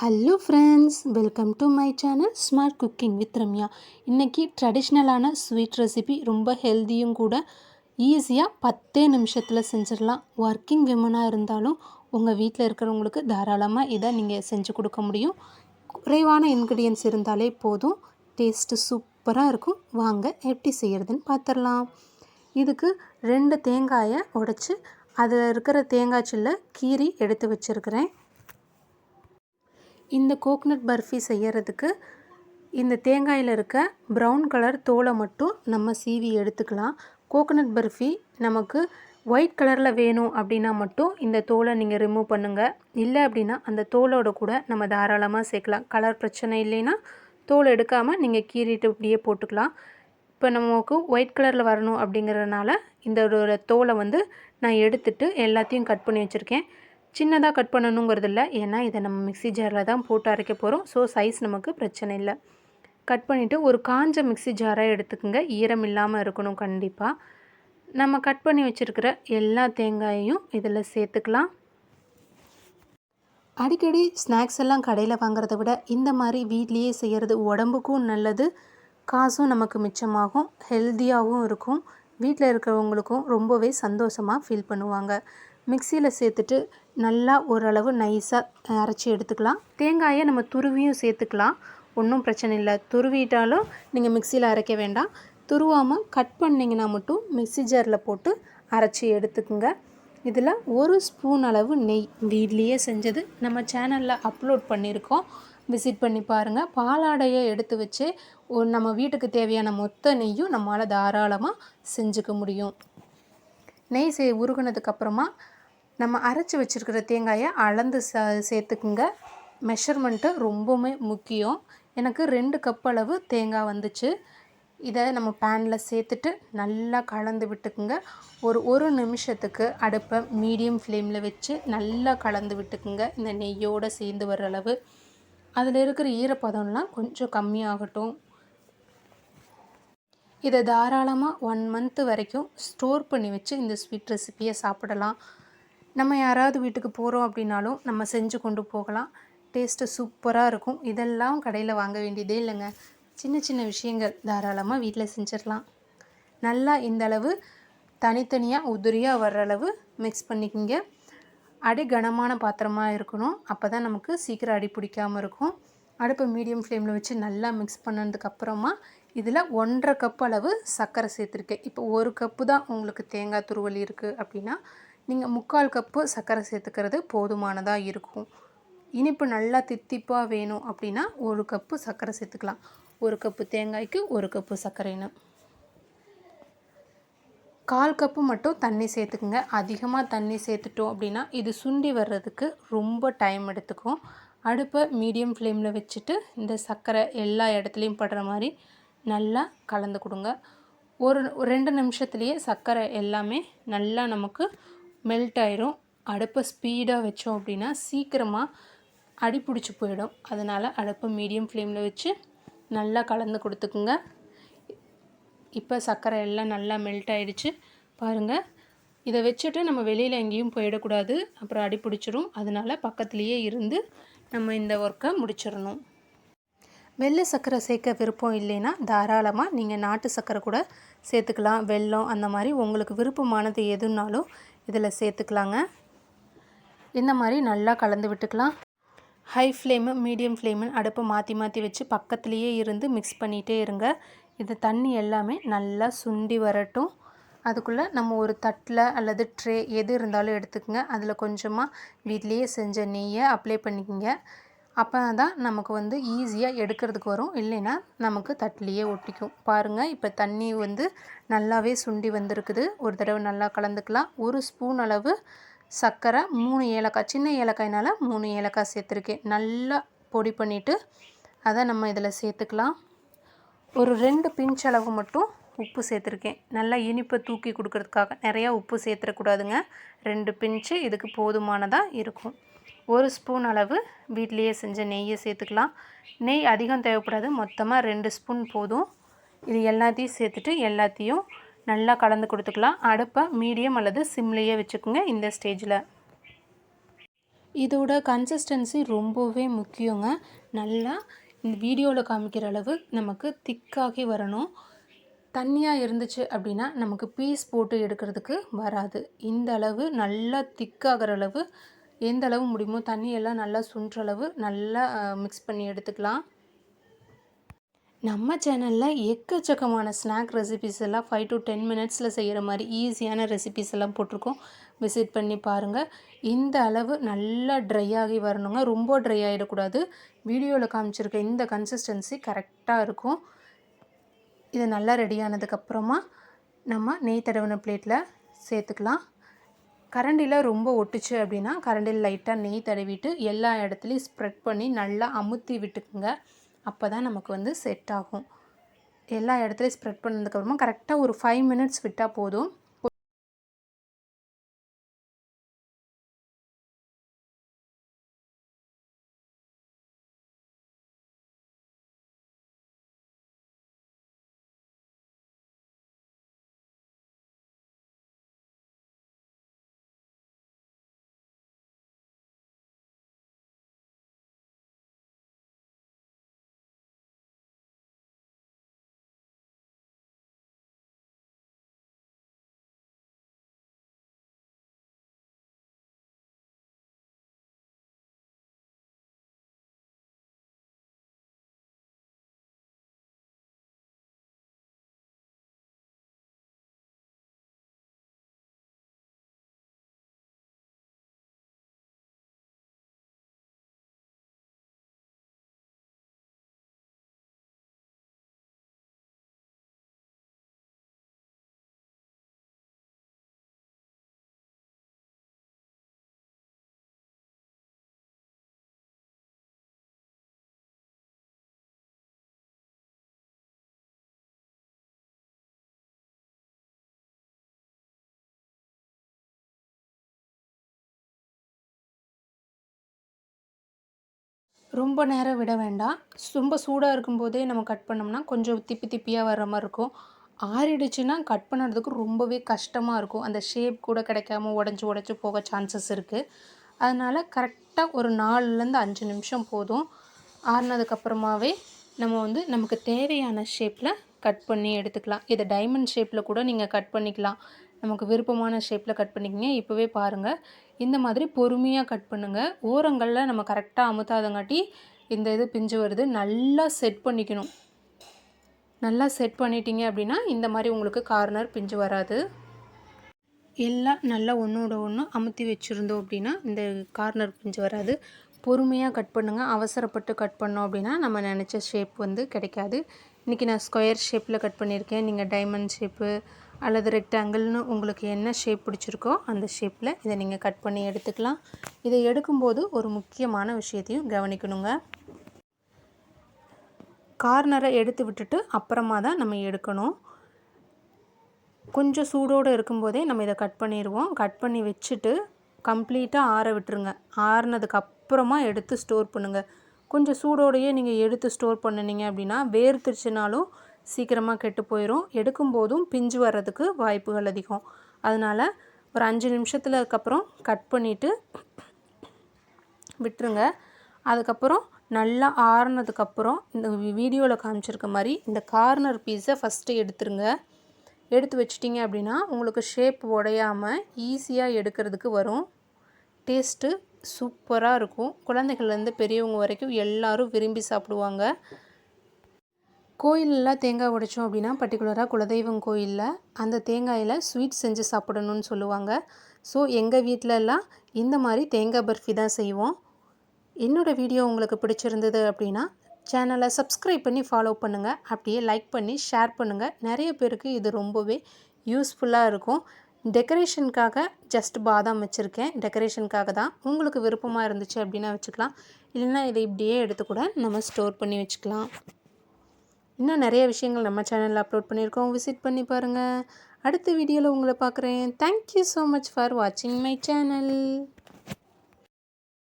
Hello friends, welcome to my channel smart cooking with Ramya. இன்றைக்கி ட்ரெடிஷ்னலான sweet recipe, ரொம்ப ஹெல்த்தியும் கூட. ஈஸியாக 10 நிமிஷத்தில் செஞ்சிடலாம். ஒர்க்கிங் விமனாக இருந்தாலும் உங்கள் வீட்டில் இருக்கிறவங்களுக்கு தாராளமாக இதை நீங்கள் செஞ்சு கொடுக்க முடியும். குறைவான இன்க்ரீடியன்ஸ் இருந்தாலே போதும், டேஸ்ட்டு சூப்பராக இருக்கும். வாங்க எப்படி செய்கிறதுன்னு பார்த்துடலாம். இதுக்கு 2 தேங்காயை உடைச்சி அதில் இருக்கிற தேங்காய் சில்லை கீறி எடுத்து வச்சுருக்கிறேன். இந்த கோகனட் பர்ஃபி செய்கிறதுக்கு இந்த தேங்காயில் இருக்க ப்ரௌன் கலர் தோலை மட்டும் நம்ம சீவி எடுத்துக்கலாம். கோகனட் பர்ஃபி நமக்கு ஒயிட் கலரில் வேணும் அப்படின்னா மட்டும் இந்த தோலை நீங்கள் ரிமூவ் பண்ணுங்கள். இல்லை அப்படின்னா அந்த தோலோட கூட நம்ம தாராளமாக சேர்க்கலாம். கலர் பிரச்சனை இல்லைன்னா தோல் எடுக்காமல் நீங்கள் கீறிட்டு இப்படியே போட்டுக்கலாம். இப்போ நமக்கு ஒயிட் கலரில் வரணும் அப்படிங்கிறதுனால இந்த தோலை நான் எடுத்துட்டு எல்லாத்தையும் கட் பண்ணி வச்சுருக்கேன். சின்னதாக கட் பண்ணணுங்கிறது இல்லை, ஏன்னா இதை நம்ம மிக்ஸி ஜாரில் தான் போட்டு அரைக்க போகிறோம். ஸோ சைஸ் நமக்கு பிரச்சனை இல்லை. கட் பண்ணிவிட்டு ஒரு காஞ்ச மிக்ஸி ஜாராக எடுத்துக்கோங்க. ஈரம் இல்லாமல் இருக்கணும் கண்டிப்பாக. நம்ம கட் பண்ணி வச்சுருக்கிற எல்லா தேங்காயையும் இதில் சேர்த்துக்கலாம். அடிக்கடி ஸ்நாக்ஸ் எல்லாம் கடையில் வாங்குறத விட இந்த மாதிரி வீட்லேயே செய்கிறது உடம்புக்கும் நல்லது, காசும் நமக்கு மிச்சமாகும், ஹெல்த்தியாகவும் இருக்கும். வீட்டில் இருக்கிறவங்களுக்கும் ரொம்பவே சந்தோஷமாக ஃபீல் பண்ணுவாங்க. மிக்சியில் சேர்த்துட்டு நல்லா ஓரளவு நைஸாக அரைச்சி எடுத்துக்கலாம். தேங்காயை நம்ம துருவியும் சேர்த்துக்கலாம், ஒன்றும் பிரச்சனை இல்லை. துருவிட்டாலும் நீங்கள் மிக்சியில் அரைக்க வேண்டாம். துருவாமல் கட் பண்ணிங்கன்னா மட்டும் மிக்ஸி ஜாரில் போட்டு அரைச்சி எடுத்துக்குங்க. இதில் 1 ஸ்பூன் அளவு நெய், வீட்லேயே செஞ்சது, நம்ம சேனலில் அப்லோட் பண்ணியிருக்கோம், விசிட் பண்ணி பாருங்கள். பாலாடையை எடுத்து வச்சு நம்ம வீட்டுக்கு தேவையான மொத்த நெய்யும் நம்மளால் தாராளமாக செஞ்சுக்க முடியும். நெய் உருகுனதுக்கப்புறமா நம்ம அரைச்சி வச்சுருக்கிற தேங்காயை அளந்து சேர்த்துக்குங்க. மெஷர்மெண்ட்டு ரொம்பவுமே முக்கியம். எனக்கு 2 கப் அளவு தேங்காய் வந்துச்சு. இதை நம்ம பேனில் சேர்த்துட்டு நல்லா கலந்து விட்டுக்குங்க. ஒரு நிமிஷத்துக்கு அடுப்பை மீடியம் ஃப்ளேமில் வச்சு நல்லா கலந்து விட்டுக்குங்க. இந்த நெய்யோடு சேர்ந்து வர்ற அளவு. அதில் இருக்கிற ஈரப்பதம்லாம் கொஞ்சம் கம்மியாகட்டும். இதை தாராளமாக 1 மந்த் வரைக்கும் ஸ்டோர் பண்ணி வச்சு இந்த ஸ்வீட் ரெசிப்பியை சாப்பிடலாம். நம்ம யாராவது வீட்டுக்கு போகிறோம் அப்படின்னாலும் நம்ம செஞ்சு கொண்டு போகலாம். டேஸ்ட்டு சூப்பராக இருக்கும். இதெல்லாம் கடையில் வாங்க வேண்டியதே இல்லைங்க. சின்ன சின்ன விஷயங்கள் தாராளமாக வீட்டில் செஞ்சிடலாம். நல்லா இந்தளவு தனித்தனியாக உதிரியாக வர்ற அளவு மிக்ஸ் பண்ணிக்கிங்க. அடி கனமான பாத்திரமாக இருக்கணும், அப்போ தான் நமக்கு சீக்கிரம் அடி பிடிக்காமல் இருக்கும். அடுப்பை மீடியம் ஃப்ளேமில் வச்சு நல்லா மிக்ஸ் பண்ணதுக்கப்புறமா இதில் 1.5 கப் அளவு சர்க்கரை சேர்த்துருக்கேன். இப்போ 1 கப்பு தான் உங்களுக்கு தேங்காய் துருவல் இருக்குது அப்படின்னா நீங்கள் 3/4 கப்பு சர்க்கரை சேர்த்துக்கிறது போதுமானதாக இருக்கும். இனிப்பு நல்லா தித்திப்பாக வேணும் அப்படின்னா 1 கப்பு சர்க்கரை சேர்த்துக்கலாம். 1 கப்பு தேங்காய்க்கு 1 கப்பு சர்க்கரைன்னு. 1/4 கப்பு மட்டும் தண்ணி சேர்த்துக்குங்க. அதிகமாக தண்ணி சேர்த்துட்டோம் அப்படின்னா இது சுண்டி வர்றதுக்கு ரொம்ப டைம் எடுத்துக்கும். அடுப்பை மீடியம் ஃப்ளேமில் வச்சுட்டு இந்த சர்க்கரை எல்லா இடத்துலையும் படுற மாதிரி நல்லா கலந்து கொடுங்க. ஒரு 2 நிமிஷத்துலேயே சர்க்கரை எல்லாமே நல்லா நமக்கு மெல்ட் ஆயிரும். அடுப்பை ஸ்பீடாக வச்சோம் அப்படின்னா சீக்கிரமாக அடி பிடிச்சி போயிடும். அதனால் அடுப்பை மீடியம் ஃப்ளேமில் வச்சு நல்லா கலந்து கொடுத்துக்குங்க. இப்போ சர்க்கரை எல்லாம் நல்லா மெல்ட் ஆகிடுச்சு பாருங்கள். இதை வச்சுட்டு நம்ம வெளியில் எங்கேயும் போயிடக்கூடாது, அப்புறம் அடி பிடிச்சிரும். அதனால் பக்கத்துலேயே இருந்து நம்ம இந்த ஒர்க்கை முடிச்சிடணும். வெள்ளை சர்க்கரை சேர்க்க விருப்பம் இல்லைன்னா தாராளமாக நீங்கள் நாட்டு சர்க்கரை கூட சேர்த்துக்கலாம். வெல்லம் அந்த மாதிரி உங்களுக்கு விருப்பமானது எதுனாலும் இதில் சேர்த்துக்கலாங்க. இந்த மாதிரி நல்லா கலந்து விட்டுக்கலாம். ஹை ஃப்ளேமு மீடியம் ஃப்ளேமுன்னு அடுப்பை மாற்றி மாற்றி வச்சு பக்கத்துலேயே இருந்து மிக்ஸ் பண்ணிகிட்டே இருங்க. இது தண்ணி எல்லாமே நல்லா சுண்டி வரட்டும். அதுக்குள்ளே நம்ம ஒரு தட்டில் அல்லது ட்ரே எது இருந்தாலும் எடுத்துக்கோங்க. அதில் கொஞ்சமாக வீட்லேயே செஞ்ச நெய்யை அப்ளை பண்ணிக்கோங்க. அப்போ தான் நமக்கு ஈஸியாக எடுக்கிறதுக்கு வரும். இல்லைன்னா நமக்கு தட்டிலேயே ஒட்டிக்கும். பாருங்கள், இப்போ தண்ணி நல்லாவே சுண்டி வந்திருக்குது. ஒரு தடவை நல்லா கலந்துக்கலாம். 1 ஸ்பூன் அளவு சர்க்கரை, 3 ஏலக்காய், சின்ன ஏலக்காய்னால 3 ஏலக்காய் சேர்த்துருக்கேன். நல்லா பொடி பண்ணிவிட்டு அதை நம்ம இதில் சேர்த்துக்கலாம். ஒரு 2 பிஞ்ச் அளவு மட்டும் உப்பு சேர்த்துருக்கேன். நல்லா இனிப்பை தூக்கி கொடுக்கறதுக்காக. நிறையா உப்பு சேர்த்துடக்கூடாதுங்க. 2 பிஞ்சு இதுக்கு போதுமானதாக இருக்கும். 1 ஸ்பூன் அளவு வீட்லேயே செஞ்ச நெய்யை சேர்த்துக்கலாம். நெய் அதிகம் தேவைப்படாது, மொத்தமாக 2 ஸ்பூன் போதும். இது எல்லாத்தையும் சேர்த்துட்டு எல்லாத்தையும் நல்லா கலந்து கொடுத்துக்கலாம். அடுப்பை மீடியம் அல்லது சிம்லேயே வச்சுக்கோங்க இந்த ஸ்டேஜில். இதோட கன்சிஸ்டன்சி ரொம்பவே முக்கியங்க. நல்லா இந்த வீடியோவில் காமிக்கிற அளவு நமக்கு திக்காகி வரணும். தண்ணியாக இருந்துச்சு அப்படின்னா நமக்கு பீஸ் போட்டு எடுக்கிறதுக்கு வராது. இந்த அளவு நல்லா திக்காகிற அளவு, எந்த அளவு முடியுமோ தண்ணியெல்லாம் நல்லா சுண்டுற அளவு நல்லா மிக்ஸ் பண்ணி எடுத்துக்கலாம். நம்ம சேனலில் எக்கச்சக்கமான ஸ்நாக் ரெசிபீஸ் எல்லாம் 5 to 10 மினிட்ஸில் செய்கிற மாதிரி ஈஸியான ரெசிபீஸ் எல்லாம் போட்டிருக்கோம். விசிட் பண்ணி பாருங்கள். இந்த அளவு நல்லா ட்ரை ஆகி வரணுங்க. ரொம்ப ட்ரை ஆகிடக்கூடாது. வீடியோவில் காமிச்சிருக்க இந்த கன்சிஸ்டன்சி கரெக்டாக இருக்கும். இது நல்லா ரெடியானதுக்கப்புறமா நம்ம நெய் தடவின பிளேட்டில் சேர்த்துக்கலாம். கரண்டியில் ரொம்ப ஒட்டுச்சு அப்படின்னா கரண்டியில் லைட்டாக நெய் தடவிட்டு எல்லா இடத்துலையும் ஸ்ப்ரெட் பண்ணி நல்லா அமுத்தி விட்டுக்குங்க. அப்போ தான் நமக்கு வந்து செட் ஆகும். எல்லா இடத்துலையும் ஸ்ப்ரெட் பண்ணதுக்கப்புறமா கரெக்டாக ஒரு 5 மினிட்ஸ் விட்டால் போதும். ரொம்ப நேரம் விட வேண்டாம். ரொம்ப சூடாக இருக்கும்போதே நம்ம கட் பண்ணோம்னா கொஞ்சம் திப்பி திப்பியாக வர்ற மாதிரி இருக்கும். ஆறிடுச்சுன்னா கட் பண்ணுறதுக்கு ரொம்பவே கஷ்டமாக இருக்கும். அந்த ஷேப் கூட கிடைக்காம உடஞ்சி போக சான்சஸ் இருக்குது. அதனால் கரெக்டாக ஒரு 4லேருந்து 5 நிமிஷம் போதும். ஆறினதுக்கப்புறமாவே நம்ம வந்து நமக்கு தேவையான ஷேப்பில் கட் பண்ணி எடுத்துக்கலாம். இதை டைமண்ட் ஷேப்பில் கூட நீங்கள் கட் பண்ணிக்கலாம். நமக்கு விருப்பமான ஷேப்பில் கட் பண்ணிக்கங்க. இப்போவே பாருங்கள், இந்த மாதிரி பொறுமையாக கட் பண்ணுங்கள். ஓரங்களில் நம்ம கரெக்டாக அமுத்தாதங்காட்டி இந்த இது பிஞ்சு வருது. நல்லா செட் பண்ணிக்கணும். நல்லா செட் பண்ணிட்டீங்க அப்படின்னா இந்த மாதிரி உங்களுக்கு கார்னர் பிஞ்சு வராது. எல்லாம் நல்லா ஒன்றோட ஒன்று அமுத்தி வச்சுருந்தோம் அப்படின்னா இந்த கார்னர் பிஞ்சு வராது. பொறுமையாக கட் பண்ணுங்கள். அவசரப்பட்டு கட் பண்ணோம் அப்படின்னா நம்ம நினச்ச ஷேப் வந்து கிடைக்காது. இன்றைக்கி நான் ஸ்கொயர் ஷேப்பில் கட் பண்ணியிருக்கேன். நீங்கள் டைமண்ட் ஷேப்பு அல்லது ரெக்டாங்கிள்னு உங்களுக்கு என்ன ஷேப் பிடிச்சிருக்கோ அந்த ஷேப்பில் இதை நீங்கள் கட் பண்ணி எடுத்துக்கலாம். இதை எடுக்கும்போது ஒரு முக்கியமான விஷயத்தையும் கவனிக்கணுங்க. கார்னரை எடுத்து விட்டுட்டு அப்புறமா தான் நம்ம எடுக்கணும். கொஞ்சம் சூடோடு இருக்கும்போதே நம்ம இதை கட் பண்ணிடுவோம். கட் பண்ணி வச்சுட்டு கம்ப்ளீட்டாக ஆற விட்டுருங்க. ஆறுனதுக்கப்புறமா எடுத்து ஸ்டோர் பண்ணுங்கள். கொஞ்சம் சூடோடையே நீங்கள் எடுத்து ஸ்டோர் பண்ணினீங்க அப்படின்னா வேர்த்துருச்சுனாலும் சீக்கிரமாக கெட்டு போயிடும். எடுக்கும்போதும் பிஞ்சு வர்றதுக்கு வாய்ப்புகள் அதிகம். அதனால் ஒரு 5 நிமிஷத்துலக்கப்புறம் கட் பண்ணிவிட்டு விட்டுருங்க. அதுக்கப்புறம் நல்லா ஆறுனதுக்கப்புறம் இந்த வீடியோவில் காமிச்சிருக்க மாதிரி இந்த கார்னர் பீஸை ஃபஸ்ட்டு எடுத்துருங்க. எடுத்து வச்சிட்டிங்க அப்படின்னா உங்களுக்கு ஷேப் உடையாமல் ஈஸியாக எடுக்கிறதுக்கு வரும். டேஸ்ட்டு சூப்பராக இருக்கும். குழந்தைகள்லேருந்து பெரியவங்க வரைக்கும் எல்லோரும் விரும்பி சாப்பிடுவாங்க. கோயிலெலாம் தேங்காய் உடைச்சோம் அப்படின்னா பர்டிகுலராக குலதெய்வம் கோயிலில் அந்த தேங்காயில் ஸ்வீட் செஞ்சு சாப்பிடணும்னு சொல்லுவாங்க. ஸோ எங்கள் வீட்டிலலாம் இந்த மாதிரி தேங்காய் பர்ஃபி தான் செய்வோம். என்னோடய வீடியோ உங்களுக்கு பிடிச்சிருந்தது அப்படின்னா சேனலை சப்ஸ்கிரைப் பண்ணி ஃபாலோ பண்ணுங்கள். அப்படியே லைக் பண்ணி ஷேர் பண்ணுங்கள். நிறைய பேருக்கு இது ரொம்பவே யூஸ்ஃபுல்லாக இருக்கும். டெக்கரேஷனுக்காக ஜஸ்ட் பாதாம் வச்சுருக்கேன். டெக்கரேஷனுக்காக தான். உங்களுக்கு விருப்பமாக இருந்துச்சு அப்படின்னா வச்சுக்கலாம். இல்லைன்னா இதை இப்படியே எடுத்து கூட நம்ம ஸ்டோர் பண்ணி வச்சுக்கலாம். இன்னும் நிறைய விஷயங்கள் நம்ம சேனலில் அப்லோட் பண்ணியிருக்கோம். விசிட் பண்ணி பாருங்கள். அடுத்த வீடியோவில் உங்களை பார்க்குறேன். தேங்க்யூ ஸோ மச் ஃபார் வாட்சிங் மை சேனல்.